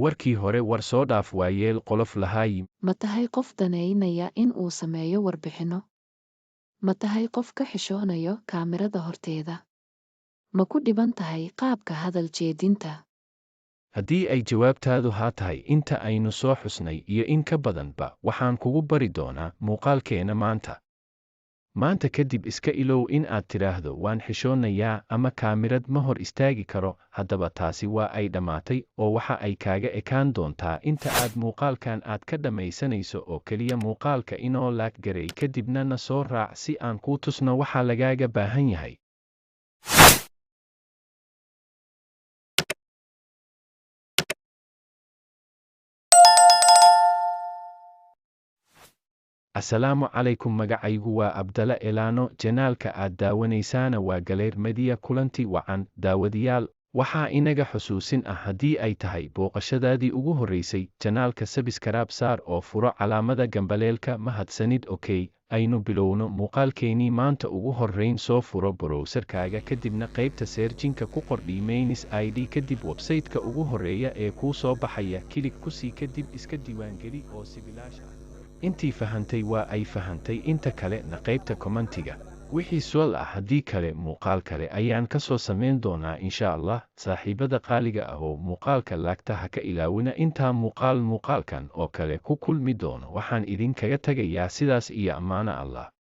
warkii hore war soo dhaaf waayeel qolof lahaay. Ma tahay qof danaynaya in uu sameeyo warbixinno? Ma tahay qof ka xishoonayo kaamirada horteeda? Ma ku dhiban tahay qaabka hadal jeedinta? Haddii ay jawaabtaadu haa tahay inta aynu soo xusnay iyo in ka badanba, waxaan kugu bari doonaa muuqaalkeena maanta. Maanta kadib iska ilow in aad tidhaahdo waan xishoonayaa ama kaamirad ma hor istaagi karo. Haddaba taasi waa ay dhammaatay oo waxa ay kaaga ekaan doontaa inta aad muuqaalkan aad ka dhammaysanayso oo keliya muuqaalka inoo laag garay kadibna na soo raac si aan kuu tusno waxa lagaaga baahan yahay. Assalaamu calaykum, magacaygu waa Abdalla Elano. Janaalka aad daawanaysaana waa Galeer Media. Kulanti wacan daawadayaal, waxaa inaga xusuusin ah haddii ay tahay booqashadaadii ugu horreysay janaalka, sabskraib saar oo furo calaamada gambaleelka. Mahadsanid. Okay, aynu bilowno muuqaalkeenii maanta. Ugu horreyn, soo furo browserkaaga kadibna qaybta searchinka ku qor Domains ID kadib website-ka ugu horreeya ee kuu soo baxaya kilig ku sii kadib iska diiwaangeli oo si bilaash ah. Intii fahantay waa ay fahantay, inta kale na qaybta commentiga wixii su'aal ah. Haddii kale muuqaal kale ayaan ka soo samayn doonaa insha Allah. Saaxiibada qaaliga ah oo muuqaalka laagta ha ka ilaawina. Intaa muuqaalkan oo kale ku kulmi doono, waxaan idinkaga tagayaa sidaas iyo ammaano Allah.